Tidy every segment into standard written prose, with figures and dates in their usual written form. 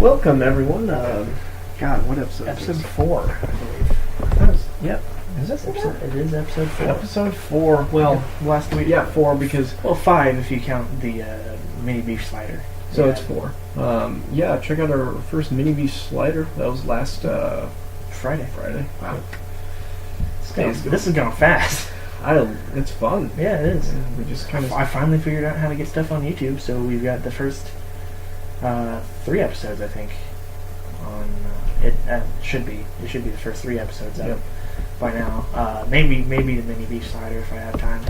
Welcome, everyone. God, what episode? Episode 4, I believe. Yep. Is this episode? It is episode 4. Episode 4. Well, Last week. yeah, 4 because... Well, 5 if you count the mini beef slider. So it's 4. Yeah, check out our first mini beef slider. That was last Friday. Wow. This is going fast. It's fun. Yeah, it is. We just kind of... I finally figured out how to get stuff on YouTube, so we've got the first 3 episodes, I think. On it should be the first 3 episodes up by now. Maybe the mini beef slider if I have time.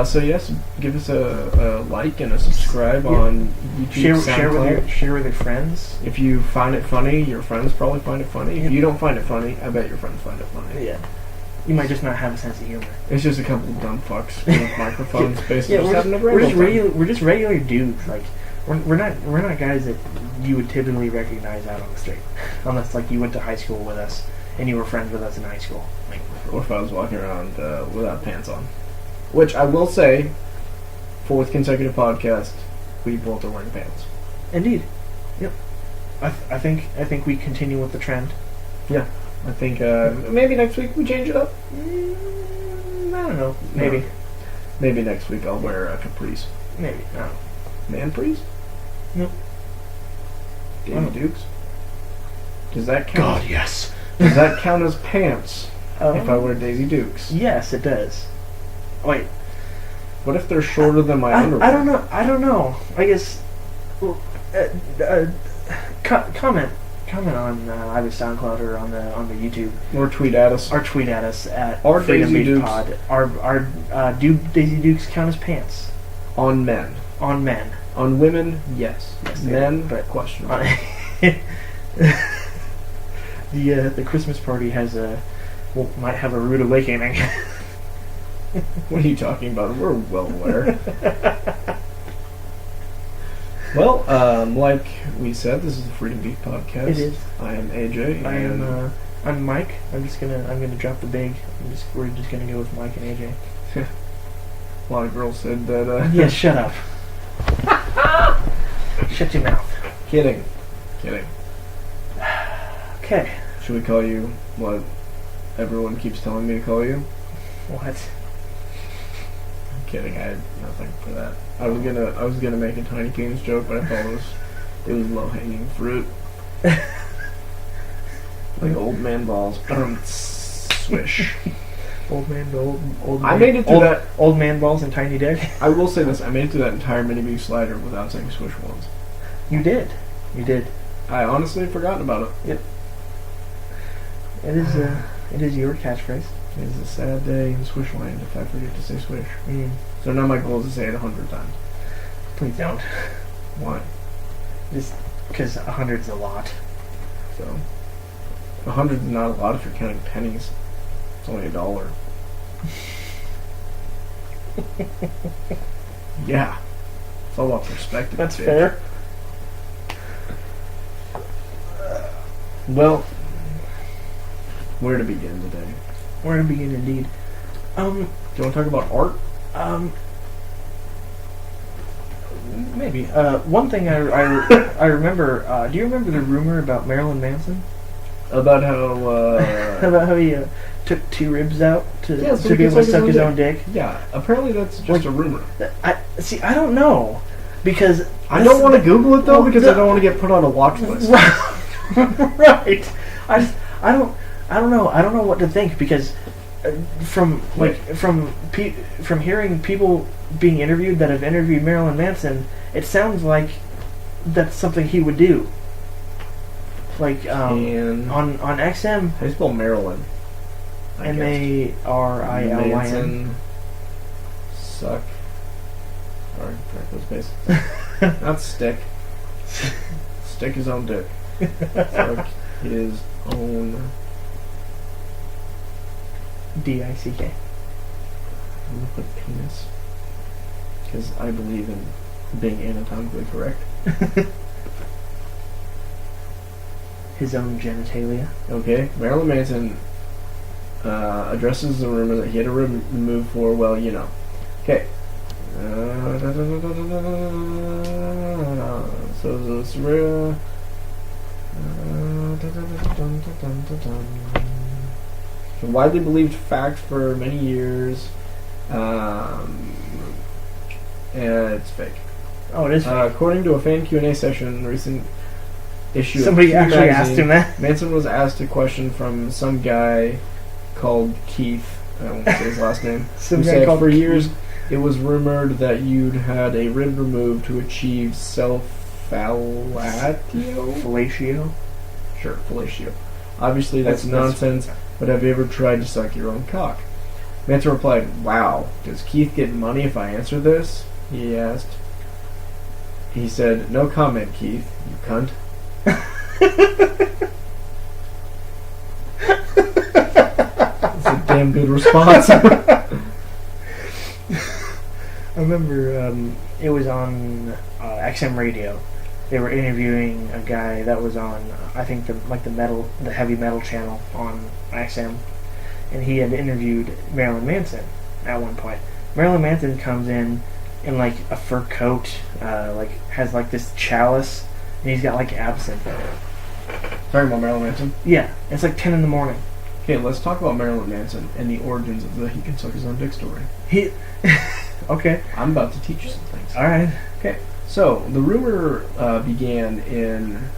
So yes, give us a like and a subscribe on YouTube. Share with your friends. If you find it funny, your friends probably find it funny. If you don't find it funny, I bet your friends find it funny. Yeah. You might just not have a sense of humor. It's just a couple of dumb fucks with microphones, basically. We're just regular dudes. Like we're not guys that you would typically recognize out on the street, unless like you went to high school with us and you were friends with us in high school. Like, or if I was walking around without pants on, which I will say, 4th consecutive podcast, we both are wearing pants. Indeed. Yep. I think we continue with the trend. Yeah. I think maybe next week we change it up. I don't know. Maybe. No. Maybe next week I'll wear a capris. Maybe. I don't know. Man-prees? No. Daisy Dukes? Does that count? God, yes. Does that count as pants if I wear Daisy Dukes? Yes, it does. Wait. What if they're shorter than my underwear? I don't know. I guess. Well, comment on either SoundCloud or on the YouTube. Or tweet at us. Or tweet at us at Our Daisy Dukes. Pod. Do Daisy Dukes count as pants? On men. On men. On women, yes. Men, but question. The Christmas party might have a rude awakening. What are you talking about? We're well aware. Well, like we said, this is the Freedom Beef Podcast. It is. I am AJ. I'm Mike. I'm gonna drop the big. We're just gonna go with Mike and AJ. A lot of girls said that. Yeah, shut up. Shut your mouth. Kidding. Okay. Should we call you what everyone keeps telling me to call you? What? I'm kidding. I had nothing for that. I was gonna make a tiny penis joke, but I thought it was low hanging fruit. Like old man balls. Swish. Old man. I made it through that. Old man balls and tiny dick. I will say this: I made it through that entire mini beef slider without saying swish once. You did. I honestly had forgotten about it. Yep. It is your catchphrase. It is a sad day in Swish land if I forget to say swish. Mm. So now my goal is to say it 100 times. Please don't. Why? Just because 100's a lot. So 100 is not a lot if you're counting pennies. It's only $1. Yeah. It's all about perspective. That's fair. Well, where to begin today? Where to begin, indeed. Do you want to talk about art? Maybe. One thing I remember. Do you remember the rumor about Marilyn Manson? About how about how he took 2 ribs out to be able to suck his own dick? Yeah. Apparently that's just a rumor. I don't know because I don't want to Google it though because I don't want to get put on a watch list. Right. I don't know. I don't know what to think because from hearing people being interviewed that have interviewed Marilyn Manson, it sounds like that's something he would do. Like on XM. How do you spell Marilyn? Marilyn. Manson. Suck. Sorry, correct those bases. Not stick. Stick his own dick. Suck his own DICK. I'm gonna put penis because I believe in being anatomically correct. His own genitalia. Okay, Marilyn Manson addresses the rumor that he had to remove for, well, you know. Okay. So this real. Widely believed fact for many years. It's fake. Oh, it is fake. According to a fan Q&A session in the recent issue Somebody of Q actually magazine, asked him that? Manson was asked a question from some guy called Keith. I won't say his last name. Some who guy said called for Keith. years it was rumored that you'd had a rib removed to achieve self-fellatio? Fellatio? Sure, fellatio. Obviously that's nonsense, but have you ever tried to suck your own cock? Manson replied, "Wow, does Keith get money if I answer this?" He asked. He said, "No comment, Keith, you cunt." That's a damn good response. I remember it was on XM radio. They were interviewing a guy that was on, I think the heavy metal channel on XM, and he had interviewed Marilyn Manson at one point. Marilyn Manson comes in like a fur coat, has like this chalice, and he's got like absinthe in it. Talking about Marilyn Manson? Yeah, it's like 10 in the morning. Okay, let's talk about Marilyn Manson and the origins of the he can suck his own dick story. Okay. I'm about to teach you some things. Alright. Okay, so the rumor began in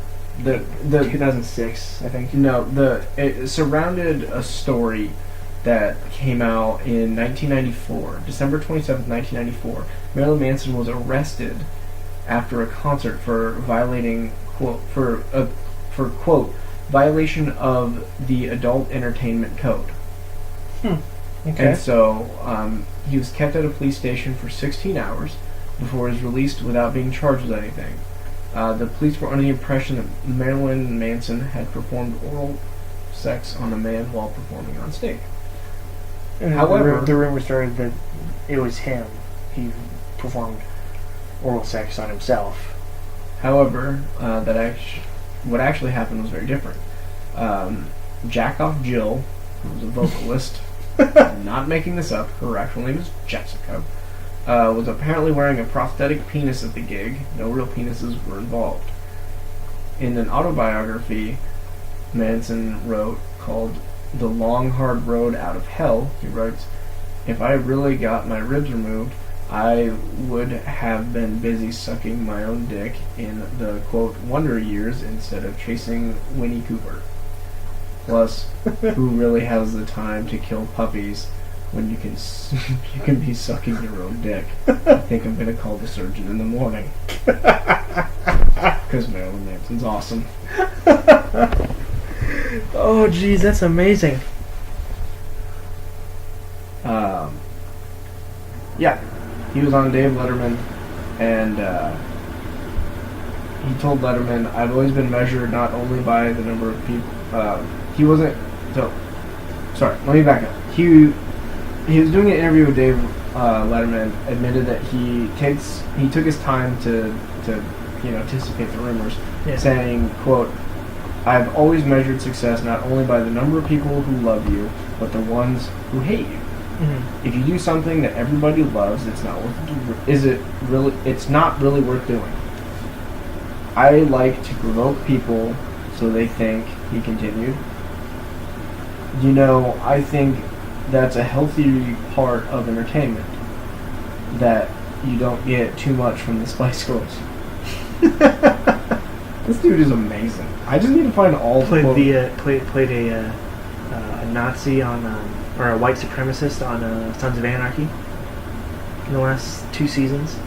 the 2006, I think. No, it surrounded a story that came out in 1994, December 27th, 1994. Marilyn Manson was arrested after a concert for violating violation of the Adult Entertainment Code. Okay. And so he was kept at a police station for 16 hours before he was released without being charged with anything. The police were under the impression that Marilyn Manson had performed oral sex on a man while performing on stage. And However, the rumor started that it was him. He performed oral sex on himself. However, what actually happened was very different. Jackoff Jill, who was a vocalist, not making this up, her actual name is Jessica, was apparently wearing a prosthetic penis at the gig. No real penises were involved. In an autobiography Manson wrote called The Long Hard Road Out of Hell, he writes, "If I really got my ribs removed, I would have been busy sucking my own dick in the, quote, wonder years instead of chasing Winnie Cooper. Plus, who really has the time to kill puppies when you can be sucking your own dick? I think I'm gonna call the surgeon in the morning." Because Marilyn Manson's awesome. Oh, geez, that's amazing. Yeah, he was on Dave Letterman, and he told Letterman, "I've always been measured not only by the number of people." He wasn't. So, sorry, let me back up. He was doing an interview with Dave Letterman. Admitted that he took his time to anticipate the rumors, Yeah. saying, quote, "I've always measured success not only by the number of people who love you, but the ones who hate you. Mm-hmm. If you do something that everybody loves, it's not really worth doing. I like to provoke people so they think," he continued. "I think that's a healthy part of entertainment, that you don't get too much from the Spice Girls." This dude is amazing. I just need to find all Played the a Nazi or a white supremacist on Sons of Anarchy in the last 2 seasons.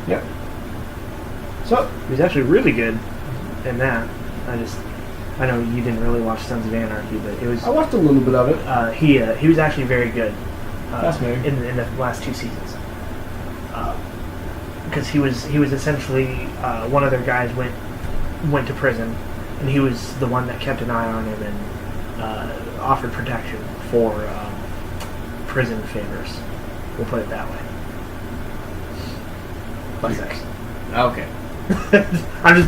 Yep. So He was actually really good in that. I know you didn't really watch Sons of Anarchy, but it was. I watched a little bit of it. He was actually very good. Fascinating. In the last 2 seasons, because he was essentially one of their guys went to prison, and he was the one that kept an eye on him and offered protection for prison favors. We'll put it that way. Butt sex. Okay. I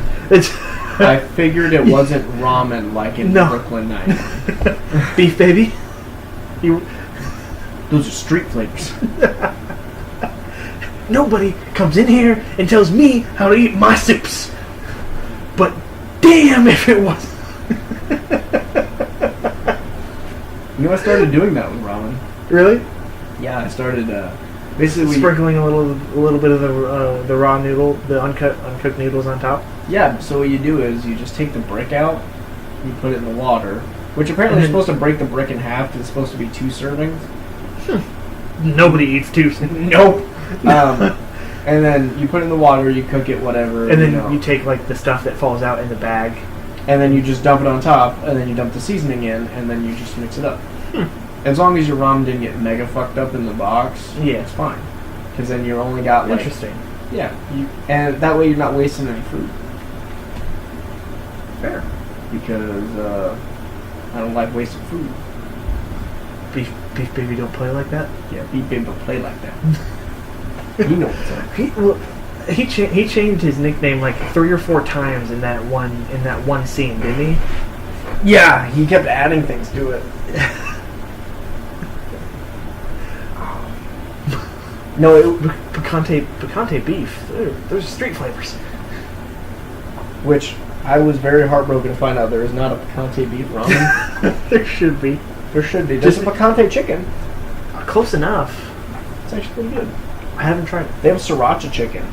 I figured it wasn't ramen like in No. Brooklyn Nine-Nine. Beef baby. Those are street flavors. Nobody comes in here and tells me how to eat my soups. But damn if it was. You know, I started doing that with ramen. Really? Yeah, I started basically Sprinkling a little bit of the raw noodle, the uncooked noodles on top. Yeah, so what you do is you just take the brick out, you put it in the water, which apparently you're supposed to break the brick in half because it's supposed to be 2 servings. Nobody eats 2. Nope. And then you put it in the water, you cook it, whatever. And then you take like the stuff that falls out in the bag. And then you just dump it on top, and then you dump the seasoning in, and then you just mix it up. As long as your ramen didn't get mega fucked up in the box, yeah, it's fine. Because then you only got like... Interesting. Yeah, and that way you're not wasting any food. Fair. Because I don't like wasting food. Beef baby don't play like that? Yeah, beef baby don't play like that. You know what's up. He changed his nickname like 3 or 4 times in that one scene, didn't he? Yeah, he kept adding things to it. No, picante beef. There's street flavors. Which I was very heartbroken to find out there is not a picante beef ramen. There should be. There should be. There's a picante chicken. Close enough. It's actually pretty good. I haven't tried it. They have sriracha chicken.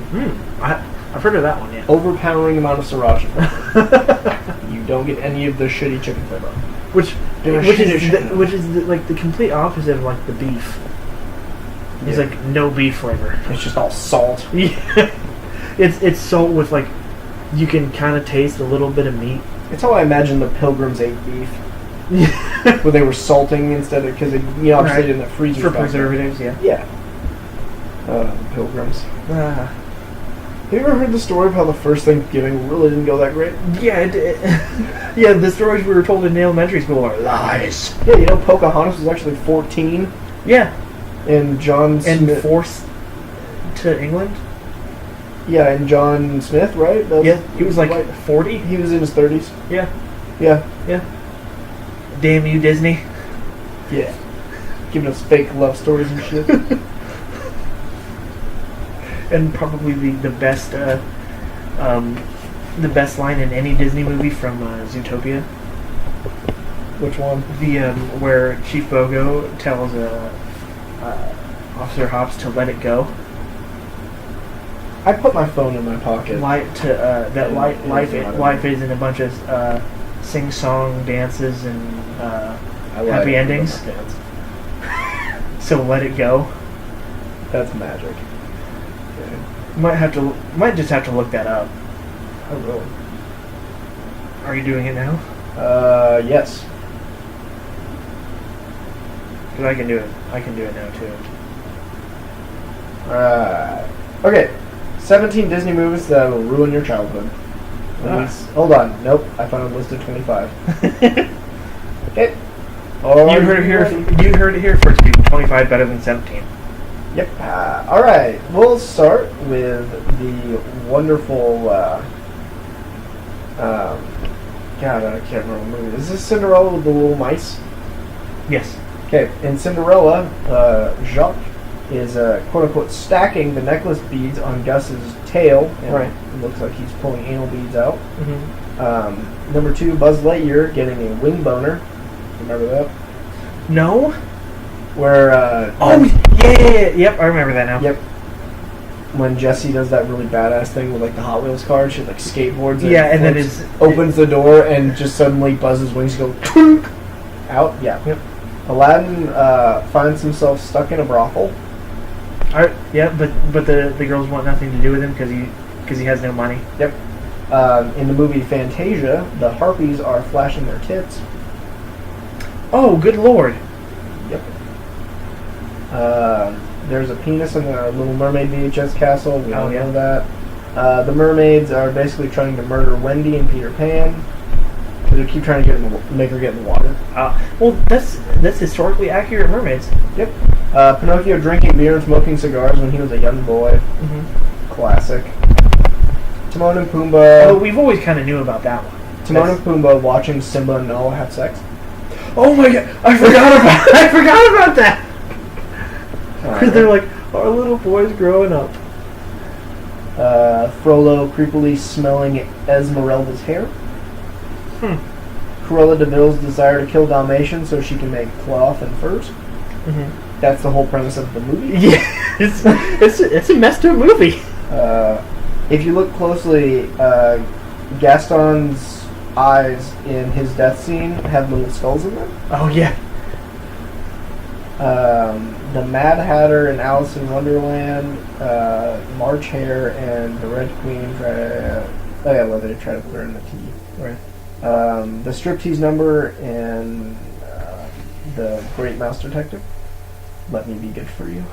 I've heard of that one, yeah. Overpowering amount of sriracha flavor. You don't get any of the shitty chicken flavor. Which is like the complete opposite of like the beef. It's like no beef flavor. It's just all salt. Yeah. It's salt with like you can kind of taste a little bit of meat. It's how I imagine the Pilgrims ate beef. Where they were salting instead of because obviously they didn't have freezers for preservatives. Yeah. Yeah. Pilgrims. Have you ever heard the story of how the first Thanksgiving really didn't go that great? Yeah, yeah. The stories we were told in elementary school are lies. Yeah, Pocahontas was actually 14. Yeah. And John Smith. And forced to England? Yeah, and John Smith, right? He was like 40? He was in his 30s. Yeah. Yeah. Yeah. Damn you, Disney. Yeah. Giving us fake love stories and shit. And probably the best line in any Disney movie from Zootopia. Which one? The where Chief Bogo tells Officer Hops to let it go. I put my phone in my pocket. Life isn't a bunch of sing-song dances and happy endings. So let it go. That's magic. Okay. Might just have to look that up. I will. Are you doing it now? Yes. Because I can do it. I can do it now too. Okay. 17 Disney movies that will ruin your childhood. Hold on. Nope. I found a list of 25. Okay. You heard it here first. 25 better than 17. Yep. All right. We'll start with the wonderful. God, I can't remember the movie. Is this Cinderella with the little mice? Yes. Okay. In Cinderella, Jacques is quote-unquote stacking the necklace beads on Gus's tail. And right. It looks like he's pulling anal beads out. Mm-hmm. Number 2, Buzz Lightyear getting a wing boner. Remember that? No. Where yep, I remember that now. Yep. When Jessie does that really badass thing with like the Hot Wheels car, she like skateboards. And then it opens the door and just suddenly Buzz's wings go out. Yeah. Yep. Aladdin finds himself stuck in a brothel. Yeah, but the girls want nothing to do with him because he has no money. Yep. In the movie Fantasia, the harpies are flashing their tits. Oh, good lord. Yep. There's a penis in the Little Mermaid VHS castle. We all know that. The mermaids are basically trying to murder Wendy and Peter Pan. They keep trying to make her get in the water. Well, that's historically accurate mermaids. Yep. Pinocchio drinking beer and smoking cigars when he was a young boy. Mm-hmm. Classic. Timon and Pumbaa. Oh, we've always kind of knew about that one. Timon and Pumbaa watching Simba and Nala have sex. Oh my god! I forgot about that. Because they're like, our little boy's growing up. Frollo creepily smelling Esmeralda's hair. Hmm. Cruella de Vil's desire to kill Dalmatians so she can make cloth and furs. Mm-hmm. That's the whole premise of the movie. Yeah, it's a messed up movie. If you look closely, Gaston's eyes in his death scene have little skulls in them. Oh yeah. The Mad Hatter in Alice in Wonderland, March Hare, and the Red Queen they try to put her in the tea. Right. The striptease number in the Great Mouse Detective. Let me be good for you.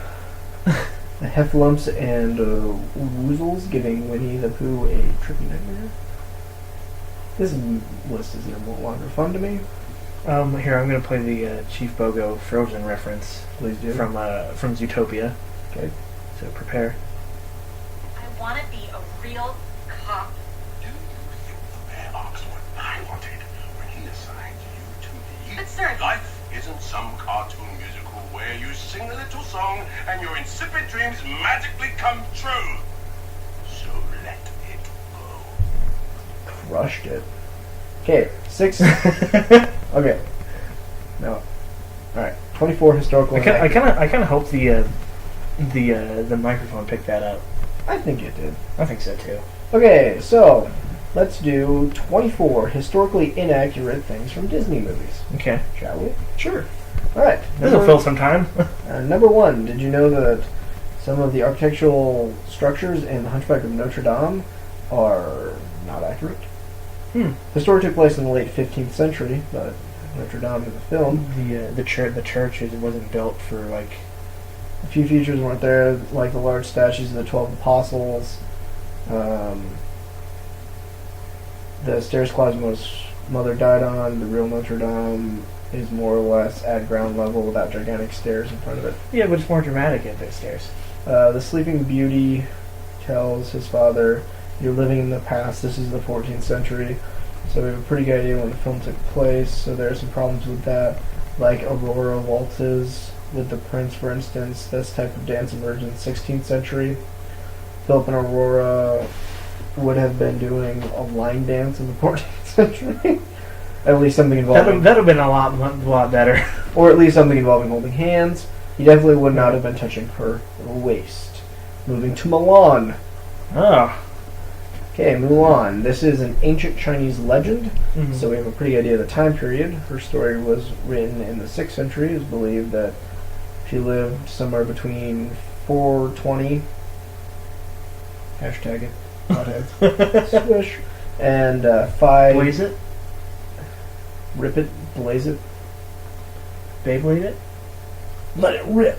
The Heffalumps and Woozles giving Winnie the Pooh a trippy nightmare. This list is no longer fun to me. Here I'm gonna play the Chief Bogo Frozen reference. Please do. From Zootopia. Okay. So prepare. I want to be a real cop. Do you think the bear asked what I wanted when he assigned you to me? But sir, Life isn't some cartoon musical where you sing a little song and your insipid dreams magically come true. So let it go. Crushed it. Okay, 6. Okay. No. Alright. 24 historical. I kind of hope the microphone picked that up. I think it did. I think so too. Okay, so let's do 24 historically inaccurate things from Disney movies. Okay. Shall we? Sure. Alright. This'll fill some time. Number 1. Did you know that some of the architectural structures in The Hunchback of Notre Dame are not accurate? The story took place in the late 15th century, but Notre Dame is a film. The church wasn't built for like. A few features weren't there, like the large statues of the 12 apostles. The stairs Quasimodo's mother died on. The real Notre Dame is more or less at ground level without gigantic stairs in front of it. Yeah, but it's more dramatic at those stairs. The Sleeping Beauty tells his father, "You're living in the past. This is the 14th century." So we have a pretty good idea when the film took place. So there are some problems with that, like Aurora waltzes with the prince, for instance. This type of dance emerged in the 16th century. Philip and Aurora would have been doing a line dance in the 14th century. At least something involving... That'd have been a lot better. Or at least something involving holding hands. He definitely would not have been touching her waist. Moving to Milan. Oh. Okay, Mulan. This is an ancient Chinese legend, Mm-hmm. so we have a pretty idea of the time period. Her story was written in the 6th century. It is believed that she lived somewhere between 420... Hashtag it. Hotheads. Swish. And 5... Blaze it? Rip it. Blaze it. Beyblade it? Let it rip.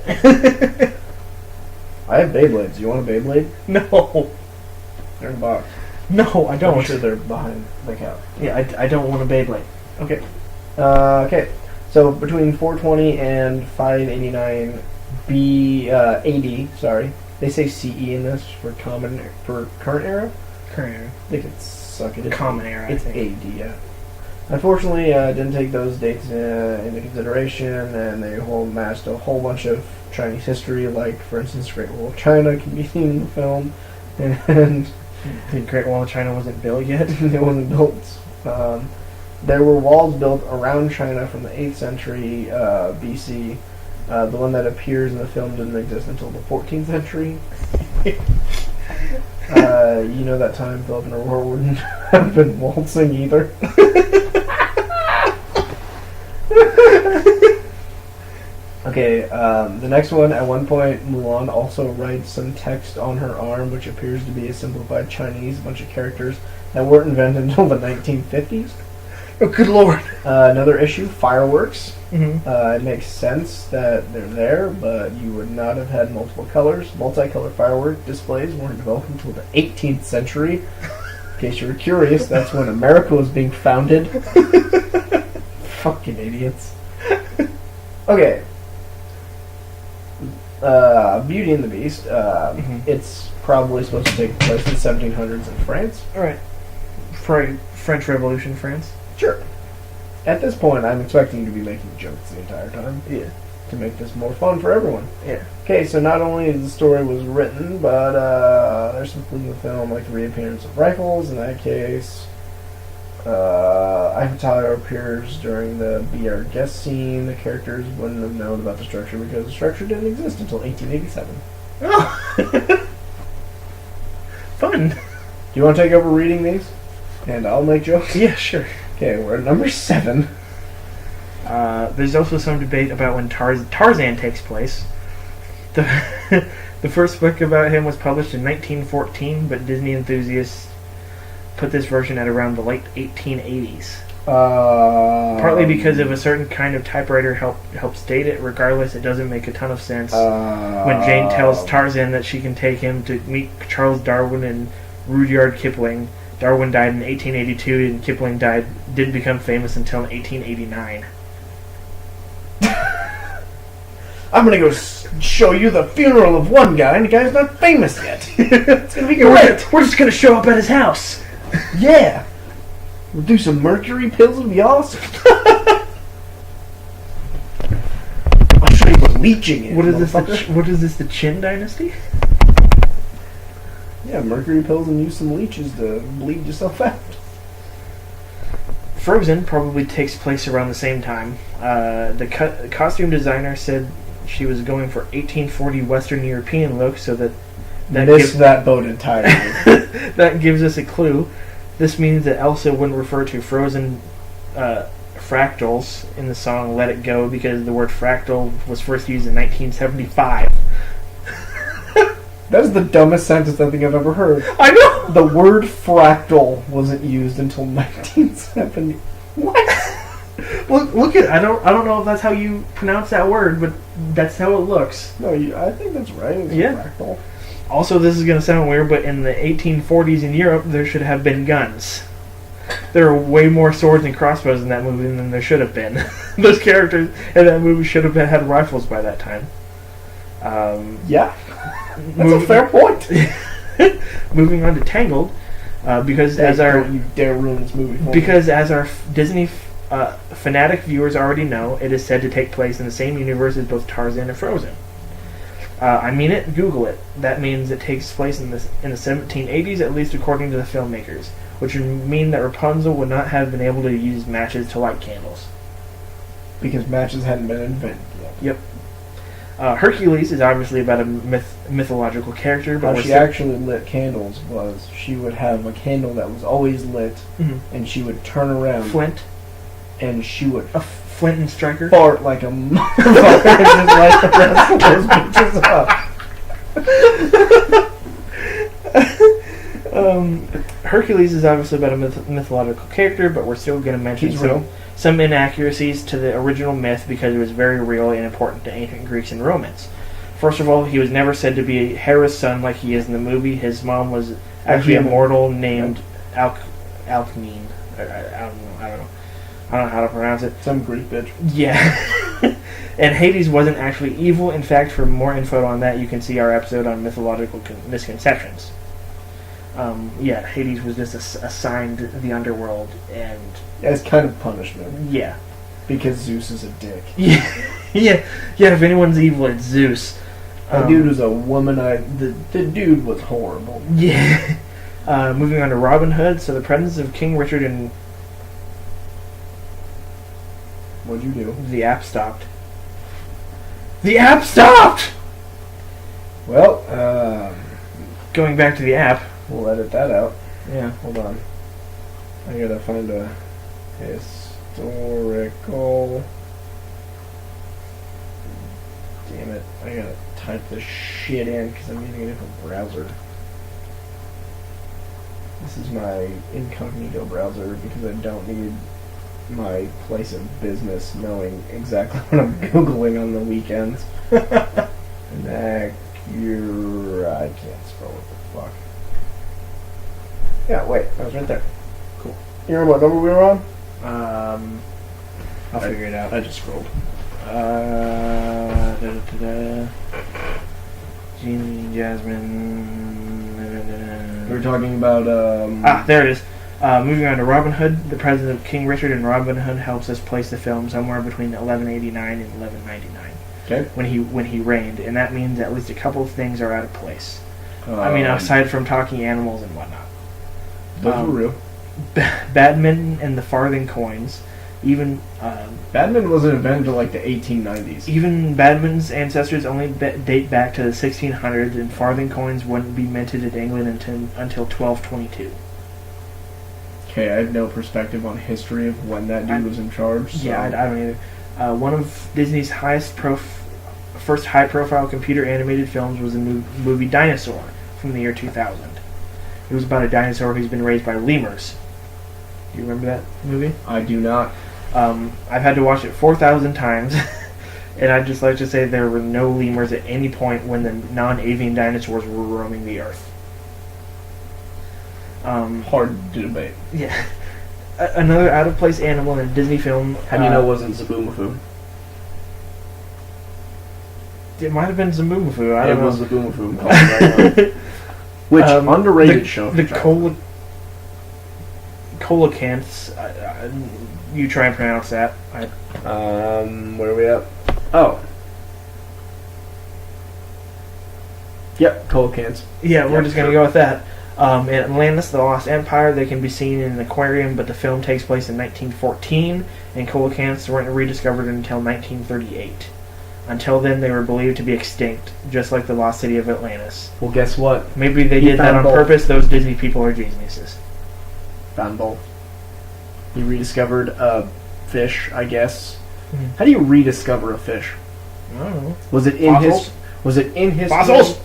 I have Beyblades. You want a Beyblade? No. They're in the box. No, I don't. I'm sure they're behind the couch. Yeah, I don't want a Beyblade. Okay. Okay. So between 420 and 589 AD, sorry. They say CE in this for current era. Current era. They could suck it. Common era, It's I think. AD, yeah. Unfortunately, didn't take those dates into consideration, and they masked a whole bunch of Chinese history, like, for instance, Great Wall of China can be seen in the film, and The Great Wall of China wasn't built yet. it wasn't built. There were walls built around China from the 8th century BC. The one that appears in the film didn't exist until the 14th century. You know that time Philip and Aurora wouldn't have been waltzing either. Okay, the next one, at one point, Mulan also writes some text on her arm, which appears to be a simplified Chinese, bunch of characters that weren't invented until the 1950s. Oh, good lord. Another issue, fireworks. Mm-hmm. It makes sense that they're there, but you would not have had multiple colors. Multicolored firework displays weren't developed until the 18th century. In case you were curious, that's when America was being founded. Fucking idiots. Okay. Beauty and the Beast. It's probably supposed to take place in the 1700s in France. Alright. French Revolution, France. Sure. At this point, I'm expecting you to be making jokes the entire time. Yeah. to make this more fun for everyone. Yeah. Okay, so not only the story was written, but there's some clues in the film, like the reappearance of rifles. In that case, Eiffel Tower appears during the Be Our Guest scene. The characters wouldn't have known about the structure because the structure didn't exist until 1887. Oh! Fun. Do you want to take over reading these? And I'll make jokes? Yeah, sure. Okay, we're at number 7. There's also some debate about when Tarzan takes place. The first book about him was published in 1914, but Disney enthusiasts put this version at around the late 1880s. Partly because of a certain kind of typewriter helps date it. Regardless, it doesn't make a ton of sense when Jane tells Tarzan that she can take him to meet Charles Darwin and Rudyard Kipling. Darwin died in 1882, and Kipling didn't become famous until 1889. I'm gonna go show you the funeral of one guy, and the guy's not famous yet. It's gonna be great. We're just gonna show up at his house. Yeah. We'll do some mercury pills, it'll be awesome. I'll show you what leeching is. What is this? motherfucker. What is this? The Qin dynasty? Yeah, mercury pills and use some leeches to bleed yourself out. Frozen probably takes place around the same time. The costume designer said she was going for 1840 Western European look, so that Missed that boat entirely. that gives us a clue. This means that Elsa wouldn't refer to frozen fractals in the song "Let It Go" because the word fractal was first used in 1975. That is the dumbest sentence I think I've ever heard. I know. The word fractal wasn't used until 1970. What? Look at I don't know if that's how you pronounce that word, but that's how it looks. No, I think that's right. It's Yeah. fractal. Also, this is going to sound weird, but in the 1840s in Europe, there should have been guns. There are way more swords and crossbows in that movie than there should have been. Those characters in that movie should have had rifles by that time. Yeah. That's a fair point. Moving on to Tangled, because as our Don't you dare ruin this movie for me. because as our Disney fanatic viewers already know, it is said to take place in the same universe as both Tarzan and Frozen. I mean it. Google it. That means it takes place in the 1780s, at least according to the filmmakers, which would mean that Rapunzel would not have been able to use matches to light candles. Because matches hadn't been invented yet. Yep. Hercules is obviously about a mythological character, but How she actually lit candles was she would have a candle that was always lit, Mhm. and she would turn around Flint, and she would a Flint and Striker. fart like a motherfucker and just light the rest of those bitches up. Hercules is obviously about a mythological character, but we're still going to mention He's real. some inaccuracies to the original myth because it was very real and important to ancient Greeks and Romans. First of all, he was never said to be Hera's son like he is in the movie. His mom was actually a mortal named Alcmene. I don't know how to pronounce it. Some Greek bitch. Yeah. And Hades wasn't actually evil. In fact, for more info on that, you can see our episode on mythological misconceptions. Hades was just assigned the underworld, and As kind of punishment. yeah. Because Zeus is a dick. Yeah. If anyone's evil, it's Zeus. That dude was a the dude was horrible. Yeah. Moving on to Robin Hood. So the presence of King Richard and What'd you do? the app stopped. The app stopped! Well, Going back to the app. we'll edit that out. Yeah. Hold on. I gotta find a historical. Damn it. I gotta type this shit in because I'm using a different browser. This is my incognito browser because I don't need my place of business knowing exactly what I'm Googling on the weekends. I can't spell what the fuck. Yeah, wait, I was right there. Cool. You remember what number we were on? I'll figure it out. I just scrolled. Jean, Jasmine. We were talking about, There it is. Moving on to Robin Hood. The presence of King Richard and Robin Hood helps us place the film somewhere between 1189 and 1199. Okay. when he reigned, and that means at least a couple of things are out of place. I mean, aside from talking animals and whatnot. Those were real. Badminton and the farthing coins, even Badminton wasn't invented until like the 1890s. even badminton's ancestors only date back to the 1600s, and farthing coins wouldn't be minted in England until 1222. Okay, I have no perspective on history of when that dude was in charge. So. Yeah, I don't either. One of Disney's first high-profile computer animated films was the movie Dinosaur from the year 2000. It was about a dinosaur who's been raised by lemurs. Do you remember that movie? I do not. I've had to watch it 4,000 times, and I'd just like to say there were no lemurs at any point when the non-avian dinosaurs were roaming the earth. Hard to debate. Yeah. Another out-of-place animal in a Disney film. How do you know it wasn't Zaboomafoo? It might have been Zaboomafoo. I don't It know. was Zaboomafoo. I'm calling it right now. Which, underrated show. The coelacanths. You try and pronounce that. Where are we at? Oh. Yep, coelacanths. Yeah, we're Yep, just going to sure. go with that. In Atlantis, The Lost Empire, they can be seen in an aquarium, but the film takes place in 1914, and coelacanths weren't rediscovered until 1938. Until then, they were believed to be extinct, just like the lost city of Atlantis. Well, guess what? Maybe they He did that found on both. purpose. Those Disney people are geniuses. Found both. He rediscovered a fish, I guess. Mhm. How do you rediscover a fish? I don't know. Was it in Fossils? his? Was it in his? Fossils!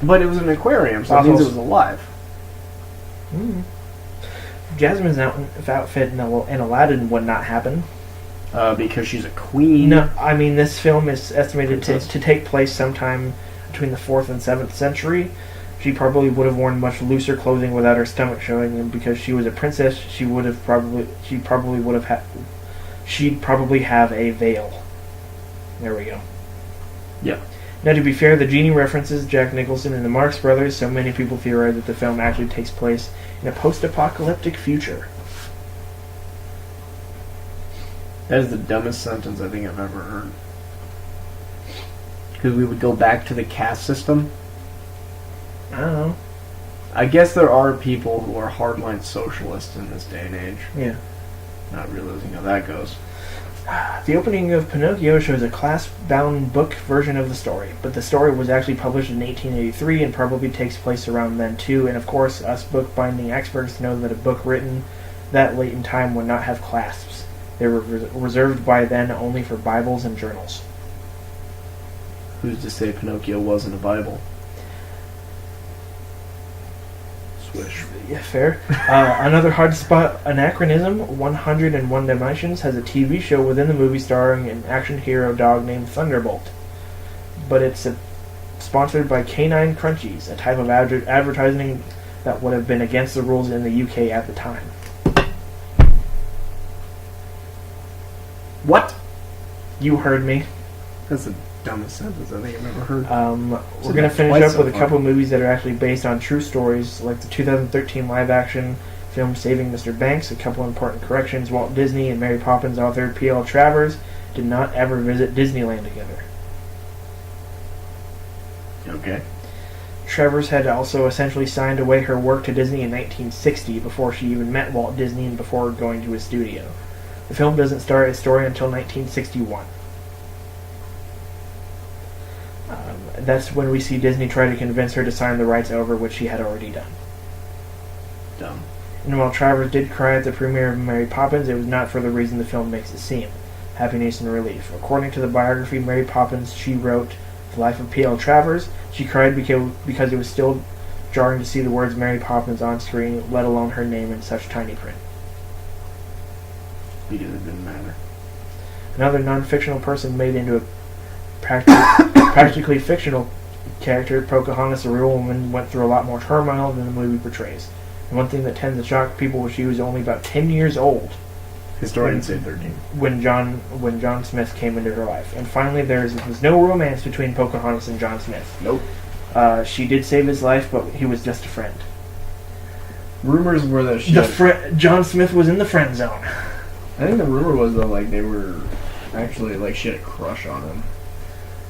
But it was an aquarium, so that means it Fossils. was alive. Jasmine's outfit in Aladdin would not happen. Because she's a queen. No, I mean, this film is estimated Princess. to take place sometime between the 4th and 7th century. She probably would have worn much looser clothing without her stomach showing, and because she was a princess, she'd probably have a veil. There we go. Yeah. Now, to be fair, the genie references Jack Nicholson and the Marx Brothers, so many people theorize that the film actually takes place in a post-apocalyptic future. That is the dumbest sentence I think I've ever heard. Because we would go back to the caste system. I don't know. I guess there are people who are hardline socialists in this day and age. Yeah. Not realizing how that goes. The opening of Pinocchio shows a class-bound book version of the story, but the story was actually published in 1883 and probably takes place around then too, and of course, us book-binding experts know that a book written that late in time would not have clasps. They were reserved by then only for Bibles and journals. Who's to say Pinocchio wasn't a Bible? Swish. Yeah, fair. Another hard spot anachronism, 101 Dalmatians has a TV show within the movie starring an action hero dog named Thunderbolt. But it's sponsored by Canine Crunchies, a type of advertising that would have been against the rules in the UK at the time. What? You heard me. That's the dumbest sentence I think I've ever heard. We're Said going to that finish twice up so with a far. couple movies that are actually based on true stories, like the 2013 live-action film Saving Mr. Banks. A couple important corrections. Walt Disney and Mary Poppins author P.L. Travers did not ever visit Disneyland together. Okay. Travers had also essentially signed away her work to Disney in 1960 before she even met Walt Disney and before going to his studio. The film doesn't start its story until 1961. That's when we see Disney try to convince her to sign the rights over, which she had already done. Dumb. And while Travers did cry at the premiere of Mary Poppins, it was not for the reason the film makes it seem: happiness and relief. According to the biography Mary Poppins she wrote, The Life of P.L. Travers, she cried because it was still jarring to see the words Mary Poppins on screen, let alone her name in such tiny print. Because it didn't matter. Another non-fictional person made into a practically fictional character, Pocahontas, a real woman, went through a lot more turmoil than the movie portrays. And one thing that tends to shock people was she was only about 10 years old Historians say 13. when John Smith came into her life. And finally, there was no romance between Pocahontas and John Smith. Nope. She did save his life, but he was just a friend. Rumors were that she. John Smith was in the friend zone. I think the rumor was though, like they were actually like she had a crush on him.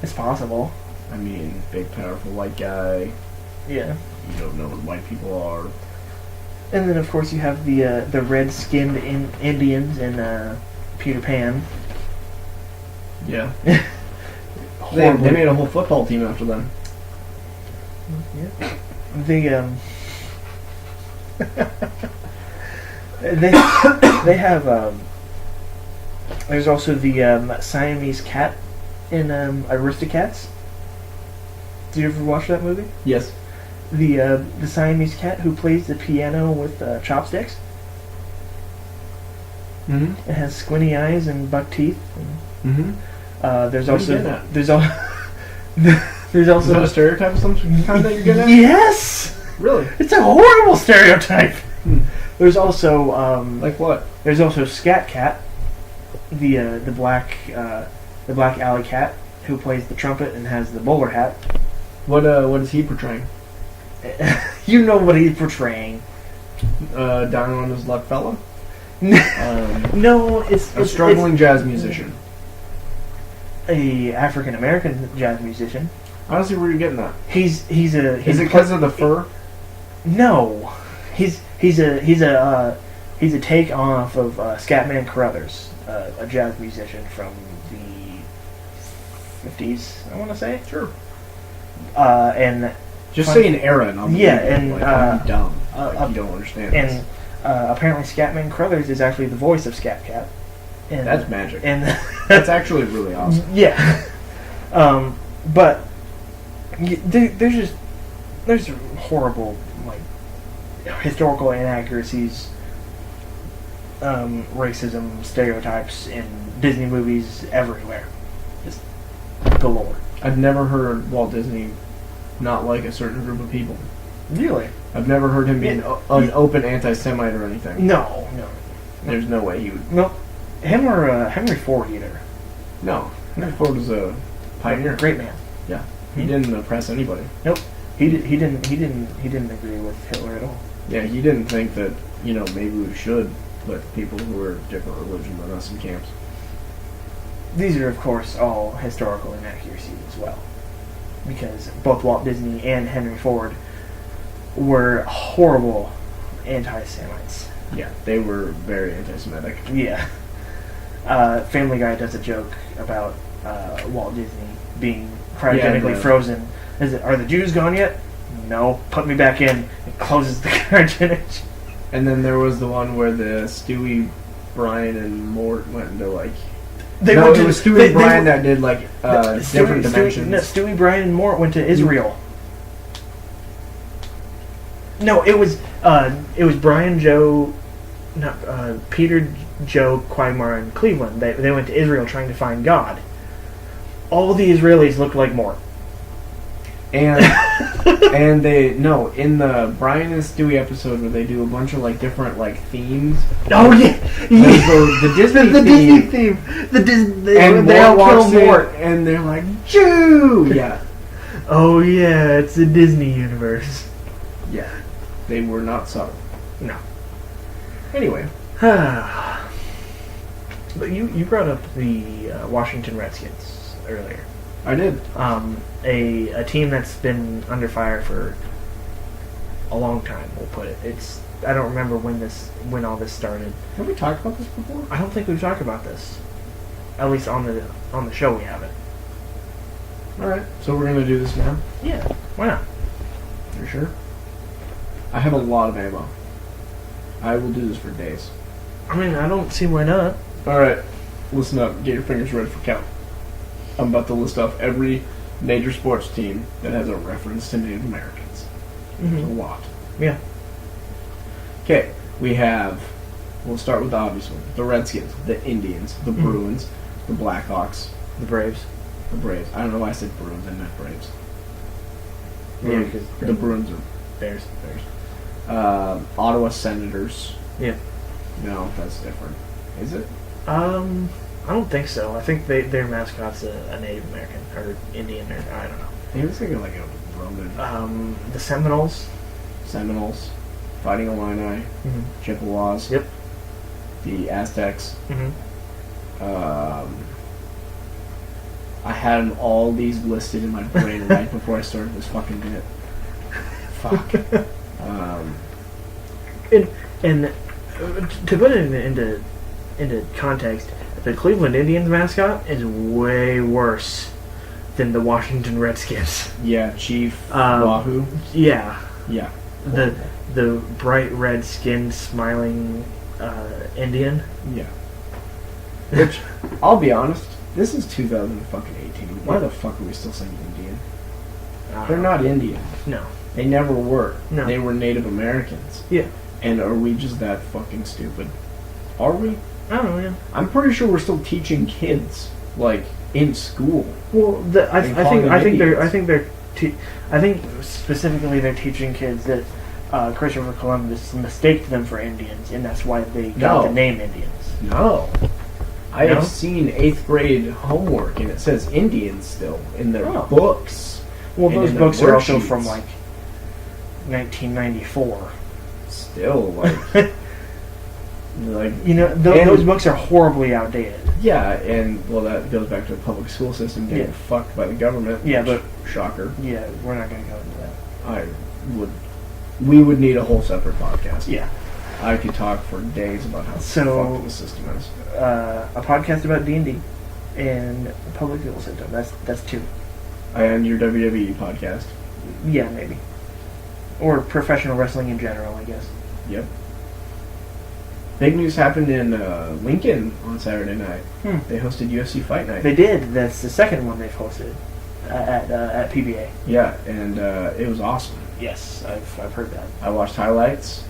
It's possible. I mean, big, powerful white guy. Yeah. You don't know what white people are. And then, of course, you have the red-skinned Indians in Peter Pan. Yeah. They made a whole football team after them. Yeah. They have there's also the Siamese cat in Aristocats. Did you ever watch that movie? Yes. The Siamese cat who plays the piano with chopsticks. Mm-hmm. It has squinty eyes and buck teeth. Mm-hmm. There's What are you also getting at? there's there's Is also that a stereotype of some kind that you're getting at? Yes. Really? It's a horrible stereotype. There's also Like what? there's also Scat Cat, the black alley cat who plays the trumpet and has the bowler hat. What is he portraying? You know what he's portraying. Down on his luck fella? No, it's A struggling jazz musician. a African American jazz musician. Honestly, where are you getting that? He's Is it because of the fur? No, he's a take off of Scatman Carruthers, a jazz musician from the 50s, I want to say. Sure. And Just say an era and I'll believe Yeah, it. and, like, I'm dumb. uh, Like, you don't understand this. and apparently Scatman Carruthers is actually the voice of Scat Cat. And, That's magic. And That's actually really awesome. yeah, but there's horrible like historical inaccuracies, racism, stereotypes in Disney movies everywhere, just galore. I've never heard Walt Disney not like a certain group of people. Really? I've never heard him be an open anti-Semite or anything. No. There's no way he would. Nope. Him or Henry Ford either. No. Henry Ford was a pioneer. Great man. Yeah. He didn't oppress anybody. Nope. He didn't agree with Hitler at all. Yeah, he didn't think that, maybe we should put people who are different religion than us in camps. These are, of course, all historical inaccuracies as well, because both Walt Disney and Henry Ford were horrible anti-Semites. Yeah, they were very anti-Semitic. Yeah. Family Guy does a joke about Walt Disney being cryogenically frozen. Are the Jews gone yet? No. Put me back in. It closes the cryogenic. And then there was the one where the Stewie, Brian, and Mort went into like. It was Stewie and Brian that did like different dimensions. Stewie, Brian, and Mort went to Israel. No, it was Brian, Joe, Peter, Joe, Quagmire, and Cleveland. They went to Israel trying to find God. All the Israelis looked like Mort. And in the Brian and Stewie episode where they do a bunch of like different like themes. Oh yeah, the Disney the theme. Disney theme. And they all Mort kill Mort. walks in and they're like Jew. Yeah, Oh yeah, it's a Disney universe. yeah. They were not subtle. No. Anyway, But you brought up the Washington Redskins earlier. I did. A team that's been under fire for a long time. We'll put it. I don't remember when all this started. Have we talked about this before? I don't think we've talked about this. At least on the show we haven't. All right, so we're gonna do this now. Yeah. Why not? For sure. I have a lot of ammo. I will do this for days. I mean, I don't see why not. All right, listen up. Get your fingers ready for count. I'm about to list off every major sports team that has a reference to Native Americans. There's a lot. Yeah. Okay, we'll start with the obvious one. The Redskins, the Indians, the Bruins, the Blackhawks, The Braves. the Braves. I don't know why I said Bruins, I meant Braves. Yeah, because The Bruins are Bears. Ottawa Senators. Yeah. No, that's different. Is it? I don't think so. I think their mascot's a Native American or Indian or I don't know. He was thinking like a Roman. The Seminoles. Seminoles, Fighting Illini, Chippewas. Yep. The Aztecs. Mm-hmm. I had all these listed in my brain right before I started this fucking bit. Fuck. And to put it into context, the Cleveland Indians mascot is way worse than the Washington Redskins. Yeah, Chief Um, Wahoo. Yeah, Yeah. the bright red skinned smiling Indian. Yeah. Which, I'll be honest, this is 2018. Why the fuck are we still saying Indian? They're not Indian. No. They never were. No. They were Native Americans. Yeah. And are we just that fucking stupid? Are we? I don't know. Yeah. I'm pretty sure we're still teaching kids, like, in school. Well, I calling them idiots. I think specifically they're teaching kids that Christopher Columbus mistaked them for Indians, and that's why they got No. the name Indians. No. I No? have seen 8th grade homework, and it says Indians still in their Oh. books. Well, And those in their books are also worksheets. from like 1994. Still, like, You know, And- those books are horribly outdated. yeah, and, well, that goes back to the public school system getting Yeah. fucked by the government. Yeah, which, shocker. Yeah, we're not going to go into that. We would need a whole separate podcast. Yeah. I could talk for days about how So- fucked the system is. A podcast about D&D and the public school system. That's two. And your WWE podcast. Yeah, maybe. Or professional wrestling in general, I guess. Yep. Big news happened in Lincoln on Saturday night. They hosted UFC Fight Night. They did. That's the second one they've hosted at PBA. Yeah, and it was awesome. Yes, I've heard that. I watched highlights.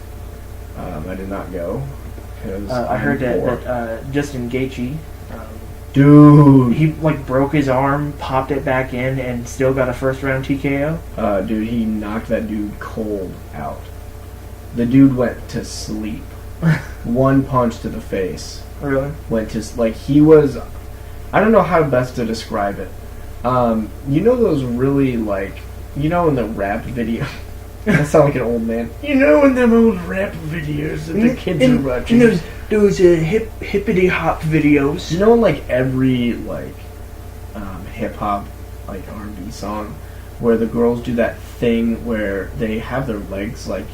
I did not go. 'Cause I heard I'm poor. that Justin Gaethje, Dude. he like broke his arm, popped it back in, and still got a first round TKO. Dude, he knocked that dude cold out. The dude went to sleep. One punch to the face. Really? Went to, like, he was, I don't know how best to describe it. You know those really, like, you know in the rap video? I sound like an old man. You know in them old rap videos that the kids are watching? Those hippity hop videos. You know in, like, every, like, hip-hop, like, R&B song, where the girls do that thing where they have their legs, like,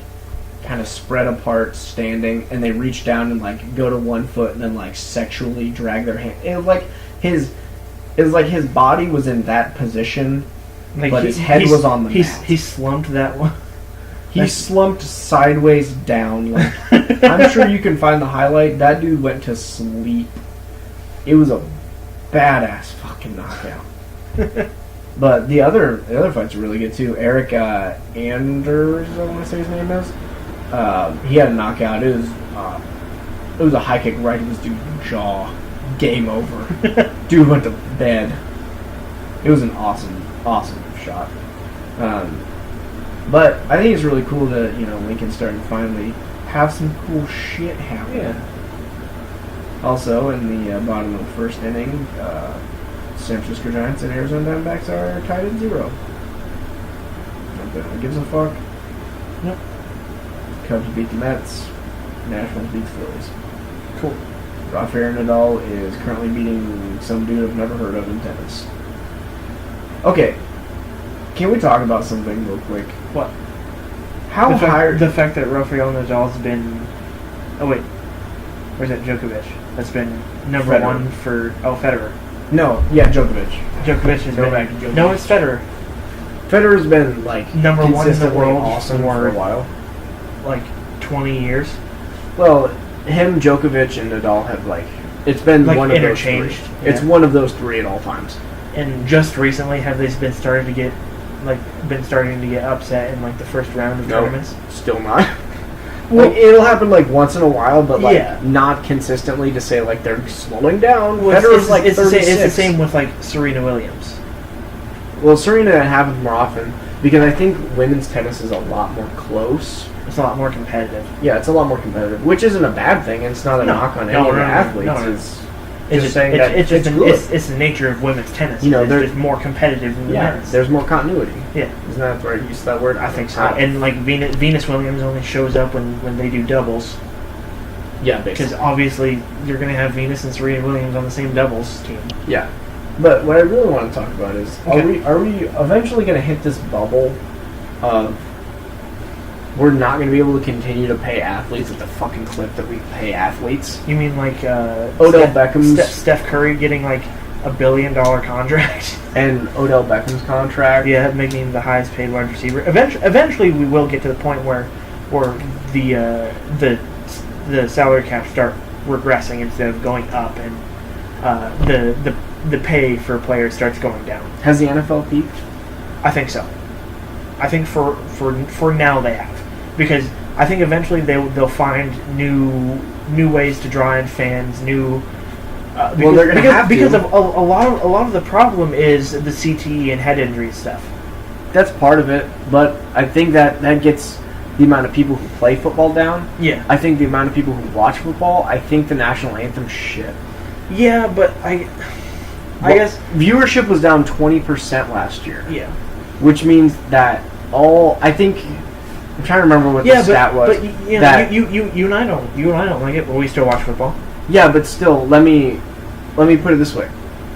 kind of spread apart, standing, and they reach down and, like, go to one foot and then, like, sexually drag their hand. It was like his body was in that position, Like but his head was on the mat. He slumped that one. He slumped sideways down. Like, I'm sure you can find the highlight. That dude went to sleep. It was a badass fucking knockout. But the other fights are really good too. Eric Anders, I want to say his name is. He had a knockout. It was a high kick right to this dude's jaw. Game over. Dude went to bed. It was an awesome shot. But I think it's really cool that Lincoln's starting to finally have some cool shit happen. Yeah. Also, in the bottom of the first inning, San Francisco Giants and Arizona Diamondbacks are tied at 0. Nobody gives a fuck. Nope. Cubs beat the Mets. Nationals beat the Phillies. Cool. Rafael Nadal is currently beating some dude I've never heard of in tennis. Okay, can we talk about something real quick? What? How high? The fact that Rafael Nadal's been... Oh, wait. Where's that Djokovic? That's been number Federer. one for... Oh, Federer. No, yeah, Djokovic. Djokovic has Go been... back to Djokovic. No, it's Federer. Federer's been like Number one in the consistently world awesome for a while. Like, 20 years. Well, him, Djokovic, and Nadal have it's been Like, one of those three. interchanged, It's yeah. one of those three at all times. And just recently have they been starting to get upset in like the first round of tournaments. Still not. Well, it'll happen once in a while, but Yeah. not consistently to say they're slowing down. Well, Federer's it's the 36. same, it's the same with like Serena Williams. Well, Serena happens more often because I think women's tennis is a lot more close. It's a lot more competitive. Yeah, it's a lot more competitive, which isn't a bad thing. It's not a No. knock on No, any of the no, athletes. no. It's just saying that it's good. it's the nature of women's tennis. They're it's just more competitive than the men's. there's more continuity. Yeah, Isn't that the right use of that word? I think so. And like Venus Williams only shows up when they do doubles, yeah, because basically. obviously you're going to have Venus and Serena Williams on the same doubles team. Yeah. But what I really want to talk about is, Okay. are we eventually going to hit this bubble of we're not going to be able to continue to pay athletes at the fucking clip that we pay athletes? You mean like Odell Beckham's Steph Curry getting like $1 billion contract? and Odell Beckham's contract. Yeah, making the highest paid wide receiver. Eventually, we will get to the point where the salary cap start regressing instead of going up, and the pay for players starts going down. Has the NFL peaked? I think so. I think for now they have, because I think eventually they'll find new ways to draw in fans. Well, they're gonna have to. because of a lot of the problem is the CTE and head injury stuff. That's part of it, but I think that gets the amount of people who play football down. Yeah. I think the amount of people who watch football. I think the national anthem shit. Yeah, but I guess viewership was down 20% last year. yeah. Which means that I'm trying to remember what the stat was. But you know, you and I don't like it, but we still watch football. Yeah, but still, let me put it this way: